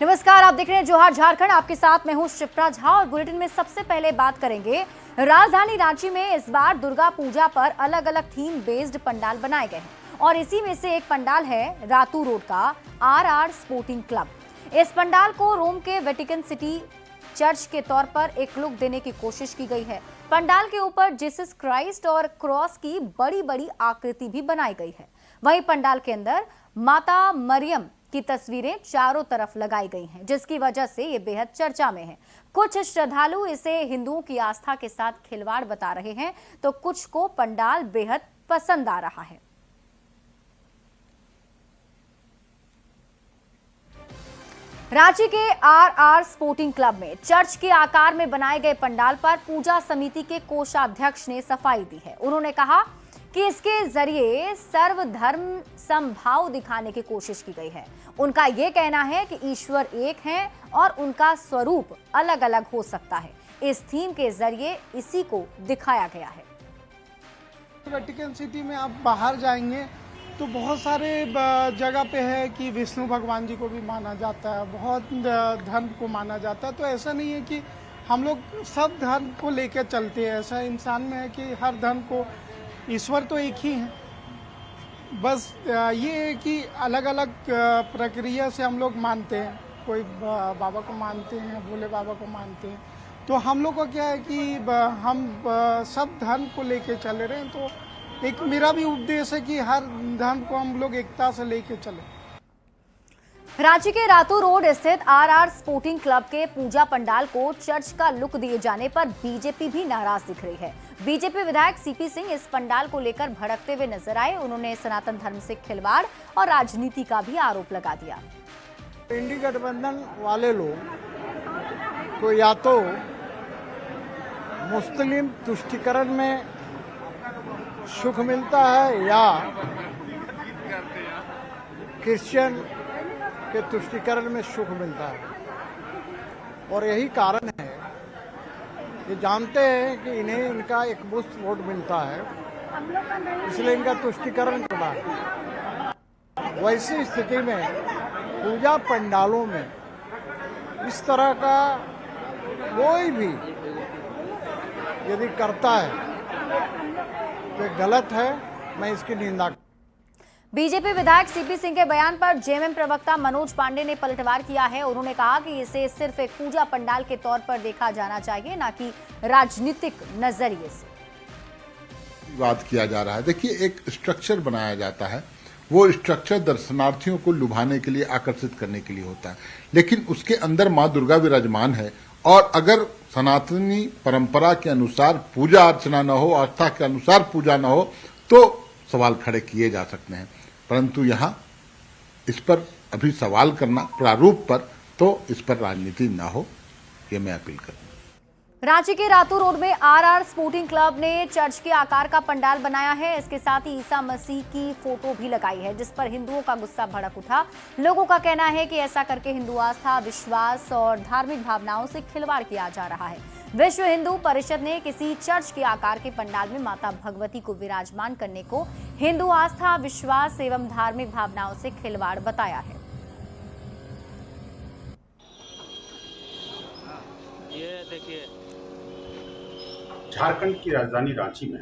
नमस्कार, आप देख रहे हैं जोहार झारखंड। आपके साथ मैं हूं शिप्रा झा और बुलेटिन में सबसे पहले बात करेंगे। राजधानी रांची में इस बार दुर्गा पूजा पर अलग अलग थीम बेस्ड पंडाल बनाए गए हैं और इसी में से एक पंडाल है रातू रोड का RR स्पोर्टिंग क्लब। इस पंडाल को रोम के वेटिकन सिटी चर्च के तौर पर एक लुक देने की कोशिश की गई है। पंडाल के ऊपर जीसस क्राइस्ट और क्रॉस की बड़ी बड़ी आकृति भी बनाई गई है। वहीं पंडाल के अंदर माता मरियम की तस्वीरें चारों तरफ लगाई गई हैं, जिसकी वजह से ये बेहद चर्चा में है। कुछ श्रद्धालु इसे हिंदुओं की आस्था के साथ खिलवाड़ बता रहे हैं, तो कुछ को पंडाल बेहद पसंद आ रहा है। रांची के RR स्पोर्टिंग क्लब में चर्च के आकार में बनाए गए पंडाल पर पूजा समिति के कोषाध्यक्ष ने सफाई दी है। उन्होंने कहा कि इसके जरिए सर्वधर्म समभाव दिखाने की कोशिश की गई है। उनका यह कहना है कि ईश्वर एक है और उनका स्वरूप अलग अलग हो सकता है। इस थीम के जरिए इसी को दिखाया गया है। वेटिकन सिटी में आप बाहर जाएंगे तो बहुत सारे जगह पे है कि विष्णु भगवान जी को भी माना जाता है, बहुत धर्म को माना जाता है। तो ऐसा नहीं है कि हम लोग सब धर्म को लेकर चलते हैं। ऐसा इंसान में है कि हर धर्म को ईश्वर तो एक ही है, बस ये है कि अलग अलग प्रक्रिया से हम लोग मानते हैं। कोई बाबा को मानते हैं, भोले बाबा को मानते हैं। तो हम लोग का क्या है कि हम सब धर्म को लेके चले रहे हैं। तो एक मेरा भी उपदेश है कि हर धर्म को हम लोग एकता से लेके चले। रांची के रातू रोड स्थित RR स्पोर्टिंग क्लब के पूजा पंडाल को चर्च का लुक दिए जाने पर बीजेपी भी नाराज दिख रही है। बीजेपी विधायक CP सिंह इस पंडाल को लेकर भड़कते हुए नजर आए। उन्होंने सनातन धर्म से खिलवाड़ और राजनीति का भी आरोप लगा दिया। इंडी गठबंधन वाले लोग तो या तो मुस्लिम तुष्टीकरण में सुख मिलता है या क्रिश्चियन के तुष्टीकरण में सुख मिलता है, और यही कारण है। ये जानते हैं कि इन्हें इनका एक मुश्त वोट मिलता है, इसलिए इनका तुष्टीकरण करना है। वैसी स्थिति में पूजा पंडालों में इस तरह का कोई भी यदि करता है तो गलत है। मैं इसकी निंदा। बीजेपी विधायक CP सिंह के बयान पर JMM प्रवक्ता मनोज पांडे ने पलटवार किया है। उन्होंने कहा कि इसे सिर्फ एक पूजा पंडाल के तौर पर देखा जाना चाहिए, न कि राजनीतिक नजरिए से। बात किया जा रहा है। देखिए, एक स्ट्रक्चर बनाया जाता है, वो स्ट्रक्चर दर्शनार्थियों को लुभाने के लिए, आकर्षित करने के लिए होता है, लेकिन उसके अंदर माँ दुर्गा विराजमान है। और अगर सनातनी परंपरा के अनुसार पूजा अर्चना न हो, आस्था के अनुसार पूजा न हो, तो सवाल खड़े किए जा सकते हैं। परंतु यहाँ इस पर अभी सवाल करना प्रारूप पर, तो इस पर राजनीति ना हो, ये मैं अपील करूँ। रांची के रातू रोड में RR स्पोर्टिंग क्लब ने चर्च के आकार का पंडाल बनाया है। इसके साथ ही ईसा मसीह की फोटो भी लगाई है, जिस पर हिंदुओं का गुस्सा भड़क उठा। लोगों का कहना है कि ऐसा करके हिंदू आस्था, विश्वास और धार्मिक भावनाओं से खिलवाड़ किया जा रहा है। विश्व हिंदू परिषद ने किसी चर्च के आकार के पंडाल में माता भगवती को विराजमान करने को हिंदू आस्था, विश्वास एवं धार्मिक भावनाओं से खिलवाड़ बताया है। ये देखिए, झारखंड की राजधानी रांची में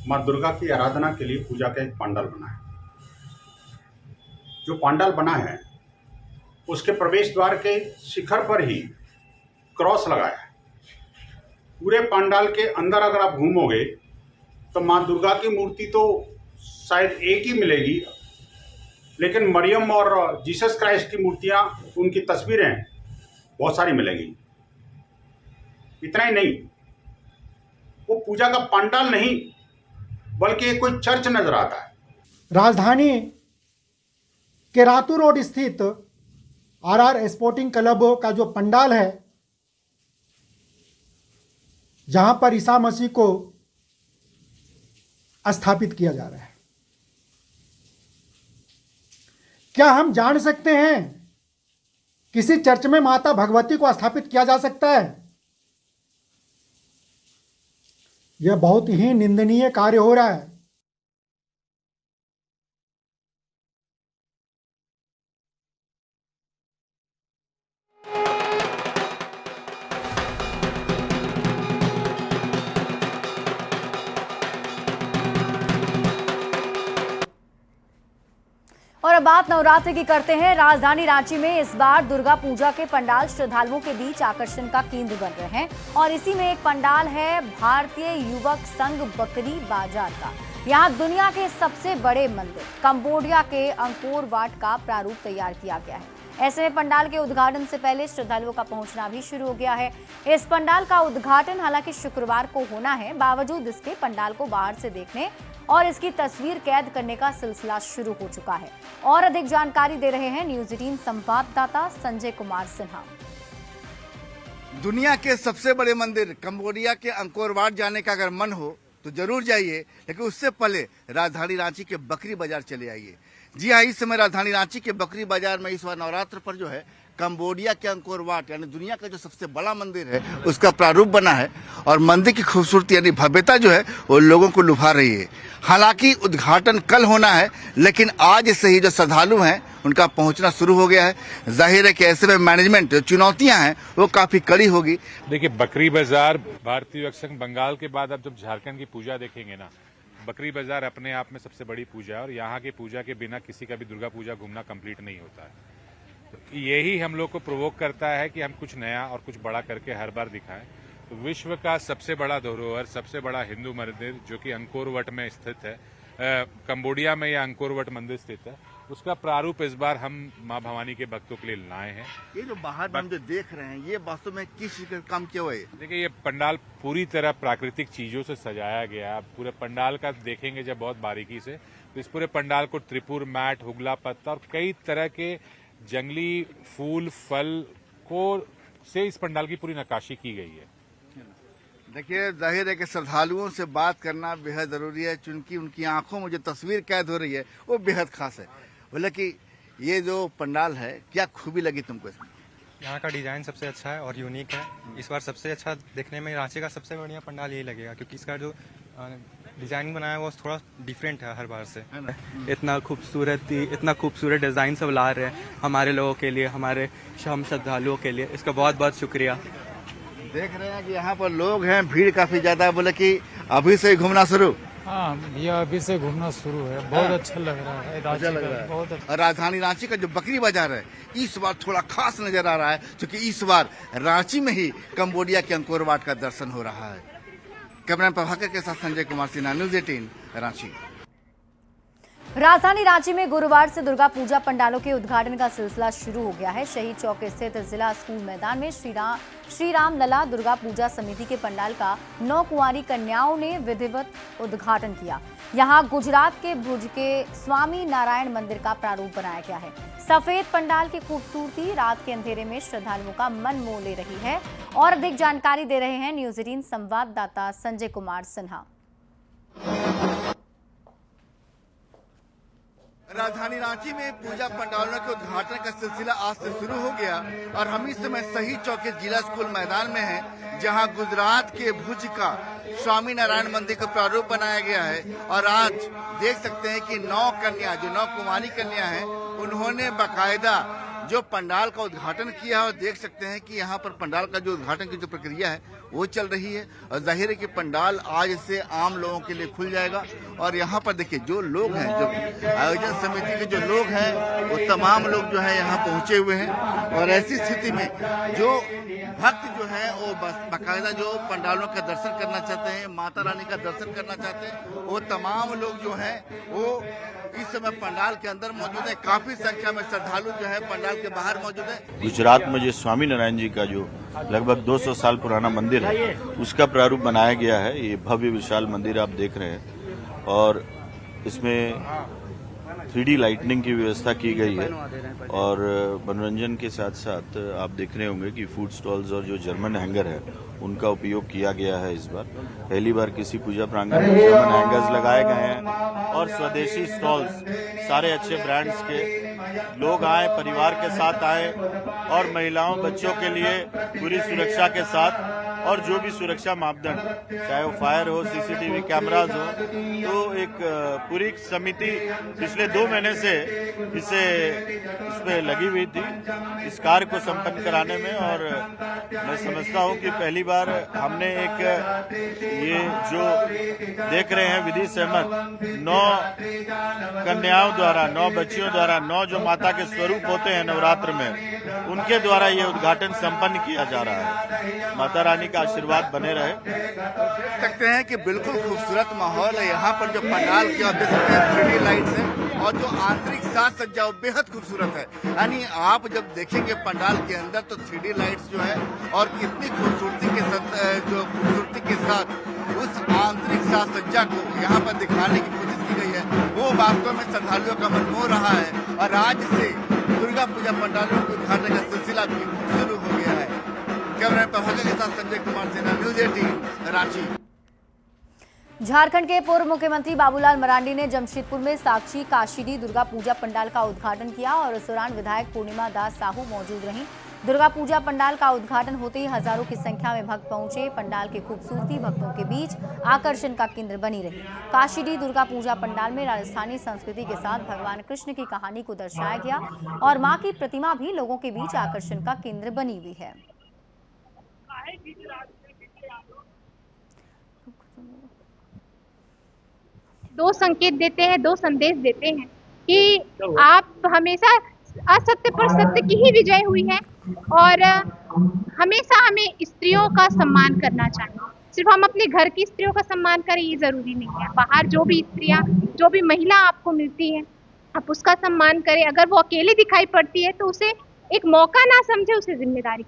मां दुर्गा की आराधना के लिए पूजा का एक पंडाल बना है। जो पंडाल बना है उसके प्रवेश द्वार के शिखर पर ही क्रॉस लगाया है। पूरे पंडाल के अंदर अगर आप घूमोगे तो मां दुर्गा की मूर्ति तो शायद एक ही मिलेगी, लेकिन मरियम और जीसस क्राइस्ट की मूर्तियां, उनकी तस्वीरें बहुत सारी मिलेंगी। इतना ही नहीं, वो पूजा का पंडाल नहीं बल्कि कोई चर्च नजर आता है। राजधानी के रातू रोड स्थित RR स्पोर्टिंग क्लब का जो पंडाल है, जहां पर ईसा मसीह को स्थापित किया जा रहा है, क्या हम जान सकते हैं किसी चर्च में माता भगवती को स्थापित किया जा सकता है? यह बहुत ही निंदनीय कार्य हो रहा है। और अब बात नवरात्रि की करते हैं। राजधानी रांची में इस बार दुर्गा पूजा के पंडाल श्रद्धालुओं के बीच आकर्षण का केंद्र बन रहे हैं और इसी में एक पंडाल है भारतीय युवक संघ बकरी बाजार का। यहाँ दुनिया के सबसे बड़े मंदिर कंबोडिया के अंकोर वाट का प्रारूप तैयार किया गया है। ऐसे में पंडाल के उद्घाटन से पहले श्रद्धालुओं का पहुंचना भी शुरू हो गया है। इस पंडाल का उद्घाटन हालांकि शुक्रवार को होना है, बावजूद इसके पंडाल को बाहर से देखने और इसकी तस्वीर कैद करने का सिलसिला शुरू हो चुका है। और अधिक जानकारी दे रहे हैं न्यूज 18 संवाददाता संजय कुमार सिन्हा। दुनिया के सबसे बड़े मंदिर कंबोडिया के अंकोर वाट जाने का अगर मन हो तो जरूर जाइए, लेकिन उससे पहले राजधानी रांची के बकरी बाजार चले आइए। जी हाँ, इस समय राजधानी रांची के बकरी बाजार में इस बार नवरात्र पर जो है कंबोडिया के अंकोर वाट यानी दुनिया का जो सबसे बड़ा मंदिर है उसका प्रारूप बना है और मंदिर की खूबसूरती यानी भव्यता जो है वो लोगों को लुभा रही है। हालांकि उद्घाटन कल होना है, लेकिन आज से ही जो श्रद्धालु हैं उनका पहुंचना शुरू हो गया है। जाहिर है कि ऐसे में मैनेजमेंट जो चुनौतियां हैं वो काफी कड़ी होगी। देखिए, बकरी बाजार भारतीय युवक संघ बंगाल के बाद अब जब झारखंड की पूजा देखेंगे ना, बकरी बाजार अपने आप में सबसे बड़ी पूजा है और यहाँ की पूजा के बिना किसी का भी दुर्गा पूजा घूमना कंप्लीट नहीं होता है। तो यही हम लोग को प्रोवोक करता है कि हम कुछ नया और कुछ बड़ा करके हर बार दिखाएं। तो विश्व का सबसे बड़ा धरोहर, सबसे बड़ा हिंदू मंदिर जो कि अंकोर वट में स्थित है, कंबोडिया में यह अंकोर वट मंदिर स्थित है, उसका प्रारूप इस बार हम मां भवानी के भक्तों के लिए लाए हैं। ये जो बाहर हम जो देख रहे हैं ये वास्तव में किस चीज का काम किया हुआ है? देखिए, ये पंडाल पूरी तरह प्राकृतिक चीजों से सजाया गया है। पूरे पंडाल का देखेंगे जब बहुत बारीकी से, तो इस पूरे पंडाल को त्रिपुर मैट, हुगला पत्ता और कई तरह के जंगली फूल फल को से इस पंडाल की पूरी नक्काशी की गई है। देखिए, जाहिर है कि श्रद्धालुओं से बात करना बेहद जरूरी है, क्योंकि उनकी आंखों में जो तस्वीर कैद हो रही है वो बेहद खास है। बोले कि ये जो पंडाल है क्या खूबी लगी तुमको इसमें? यहाँ का डिजाइन सबसे अच्छा है और यूनिक है। इस बार सबसे अच्छा देखने में रांची का सबसे बढ़िया पंडाल यही लगेगा, क्योंकि इसका जो डिजाइन बनाया है वो थोड़ा डिफरेंट है हर बार से। इतना खूबसूरत डिजाइन सब ला रहे हैं हमारे लोगों के लिए, हमारे हम श्रद्धालुओं के लिए। इसका बहुत बहुत शुक्रिया। देख रहे हैं कि यहाँ पर लोग हैं, भीड़ काफी ज्यादा है। बोले कि अभी से घूमना शुरू? हाँ भैया, अभी से घूमना शुरू है। बहुत अच्छा लग रहा है। अच्छा लग रहा है। बहुत अच्छा। राजधानी रांची का जो बकरी बाजार है इस बार थोड़ा खास नजर आ रहा है, क्योंकि इस बार रांची में ही कंबोडिया के अंकोर वाट का दर्शन हो रहा है। कैमरा प्रभाकर के साथ संजय कुमार सिन्हा, न्यूज 18 रांची। राजधानी रांची में गुरुवार से दुर्गा पूजा पंडालों के उद्घाटन का सिलसिला शुरू हो गया है। शहीद चौक स्थित जिला स्कूल मैदान में श्री राम लला दुर्गा पूजा समिति के पंडाल का 9 कुंवारी कन्याओं ने विधिवत उद्घाटन किया। यहां गुजरात के भुज के स्वामी नारायण मंदिर का प्रारूप बनाया गया है। सफेद पंडाल की खूबसूरती रात के अंधेरे में श्रद्धालुओं का मन मोह ले रही है। और अधिक जानकारी दे रहे हैं न्यूज 18 संवाददाता संजय कुमार सिन्हा। राजधानी रांची में पूजा पंडालों के उद्घाटन का सिलसिला आज से शुरू हो गया और हम इस समय शहीद चौक के जिला स्कूल मैदान में हैं, जहां गुजरात के भुज का स्वामी नारायण मंदिर का प्रारूप बनाया गया है। और आज देख सकते हैं कि 9 कन्या, जो 9 कुमारी कन्या हैं, उन्होंने बाकायदा जो पंडाल का उद्घाटन किया है। और देख सकते हैं कि यहाँ पर पंडाल का जो उद्घाटन की जो प्रक्रिया है वो चल रही है और जाहिर है कि पंडाल आज से आम लोगों के लिए खुल जाएगा। और यहाँ पर देखिए जो लोग हैं, जो आयोजन समिति के जो लोग हैं, वो तमाम लोग जो है यहाँ पहुंचे हुए हैं। और ऐसी स्थिति में जो भक्त जो है वो बाकायदा जो पंडालों का दर्शन करना चाहते हैं, माता रानी का दर्शन करना चाहते हैं, वो तमाम लोग जो है वो इस समय पंडाल के अंदर मौजूद है। काफी संख्या में श्रद्धालु जो है पंडाल के बाहर मौजूद है। गुजरात में जो स्वामी नारायण जी का जो लगभग 200 साल पुराना मंदिर है उसका प्रारूप बनाया गया है। ये भव्य विशाल मंदिर आप देख रहे हैं और इसमें 3D लाइटनिंग की व्यवस्था की गई है। और मनोरंजन के साथ साथ आप देख रहे होंगे कि फूड स्टॉल्स और जो जर्मन हैंगर है उनका उपयोग किया गया है। इस बार पहली बार किसी पूजा प्रांगण में जर्मन हैंगर्स लगाए गए हैं और स्वदेशी स्टॉल्स, सारे अच्छे ब्रांड्स के लोग आए, परिवार के साथ आए और महिलाओं बच्चों के लिए पूरी सुरक्षा के साथ और जो भी सुरक्षा मापदंड, चाहे वो फायर हो, सीसीटीवी कैमराज हो, तो एक पूरी समिति पिछले 2 महीने से इस पे लगी हुई थी इस कार्य को संपन्न कराने में। और मैं समझता हूं कि पहली बार हमने एक ये जो देख रहे हैं विधि सहमत 9 कन्याओं द्वारा, 9 बच्चियों द्वारा, 9 जो माता के स्वरूप होते हैं नवरात्र में, उनके द्वारा ये उद्घाटन संपन्न किया जा रहा है। माता रानी का आशीर्वाद बने रहे। देख सकते हैं कि बिल्कुल खूबसूरत माहौल है यहाँ पर। जो पंडाल की आप देख सकते हैं 3D लाइट्स है और जो आंतरिक साज सज्जा बेहद खूबसूरत है। यानी आप जब देखेंगे पंडाल के अंदर तो 3D लाइट्स जो है और कितनी खूबसूरती के साथ उस आंतरिक साज सज्जा को यहाँ पर दिखाने की कोशिश की गई है, वो वास्तव में श्रद्धालुओं का मन मोह रहा है। और आज से दुर्गा पूजा पंडालों को उद्घाटन का सिलसिला भी शुरू हो गया है। कैमरा प्रभाकर के साथ संजय कुमार सिन्हा, न्यूज 18 रांची। झारखंड के पूर्व मुख्यमंत्री बाबूलाल मरांडी ने जमशेदपुर में साक्षी काशीडी दुर्गा पूजा पंडाल का उद्घाटन किया और इस दौरान विधायक पूर्णिमा दास साहू मौजूद रहीं। दुर्गा पूजा पंडाल का उद्घाटन होते ही हजारों की संख्या में भक्त पहुंचे। पंडाल की खूबसूरती भक्तों के बीच आकर्षण का केंद्र बनी रही। काशीडी दुर्गा पूजा पंडाल में राजस्थानी संस्कृति के साथ भगवान कृष्ण की कहानी को दर्शाया गया और मां की प्रतिमा भी लोगों के बीच आकर्षण का केंद्र बनी हुई है। दो संकेत देते हैं, 2 संदेश देते हैं कि आप हमेशा असत्य पर सत्य की ही विजय हुई है और हमेशा हमें स्त्रियों का सम्मान करना चाहिए। सिर्फ हम अपने घर की स्त्रियों का सम्मान करें ये जरूरी नहीं है। बाहर जो भी स्त्रियां, जो भी महिला आपको मिलती है, आप उसका सम्मान करें। अगर वो अकेली दिखाई पड़ती है तो उसे एक मौका ना समझे, उसे जिम्मेदारी।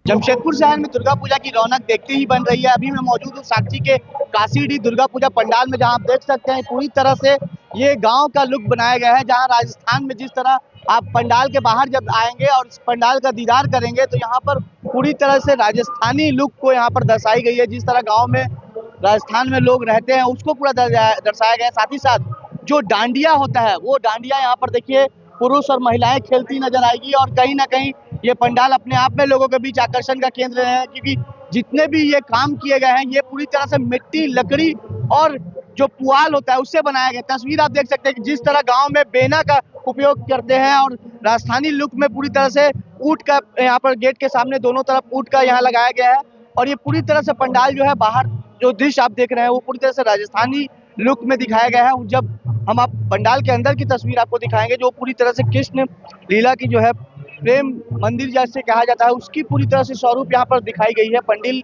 जमशेदपुर शहर में दुर्गा पूजा की रौनक देखते ही बन रही है। अभी मैं मौजूद हूँ साक्षी के काशीडी दुर्गा पूजा पंडाल में, जहाँ आप देख सकते हैं पूरी तरह से ये गांव का लुक बनाया गया है। जहाँ राजस्थान में जिस तरह आप पंडाल के बाहर जब आएंगे और इस पंडाल का दीदार करेंगे तो यहाँ पर पूरी तरह से राजस्थानी लुक को यहाँ पर दर्शाई गई है। जिस तरह गाँव में राजस्थान में लोग रहते हैं उसको पूरा दर्शाया गया है। साथ ही साथ जो डांडिया होता है वो डांडिया यहाँ पर देखिए पुरुष और महिलाएं खेलती नजर आएगी। और कहीं ना कहीं ये पंडाल अपने आप में लोगों के बीच आकर्षण का केंद्र है, क्योंकि जितने भी ये काम किए गए हैं ये पूरी तरह से मिट्टी, लकड़ी और जो पुआल होता है उससे बनाया गया। तस्वीर आप देख सकते हैं कि जिस तरह गांव में बेना का उपयोग करते हैं और राजस्थानी लुक में पूरी तरह से ऊंट का यहाँ पर गेट के सामने दोनों तरफ ऊंट का यहाँ लगाया गया है। और ये पूरी तरह से पंडाल जो है बाहर जो दृश्य आप देख रहे हैं वो पूरी तरह से राजस्थानी लुक में दिखाया गया है। जब हम आप पंडाल के अंदर की तस्वीर आपको दिखाएंगे जो पूरी तरह से कृष्ण लीला की जो है प्रेम मंदिर जैसे कहा जाता है उसकी पूरी तरह से स्वरूप यहाँ पर दिखाई गई है। पंडिल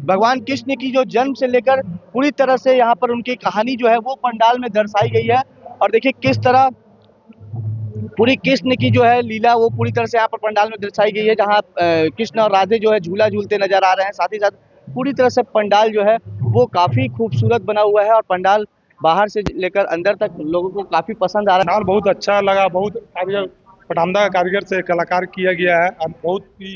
भगवान कृष्ण की जो जन्म से लेकर पूरी तरह से यहाँ पर उनकी कहानी जो है वो पंडाल में दर्शाई गई है। और देखिए किस तरह पूरी कृष्ण की जो है लीला वो पूरी तरह से यहाँ पर पंडाल में दर्शाई गई है, जहाँ कृष्ण और राधे जो है झूला झूलते नजर आ रहे हैं। साथ ही साथ पूरी तरह से पंडाल जो है वो काफी खूबसूरत बना हुआ है और पंडाल बाहर से लेकर अंदर तक लोगों को काफी पसंद आ रहा है। पंडाल बहुत अच्छा लगा, बहुत पठामदा कारीगर से कलाकार किया गया है और बहुत ही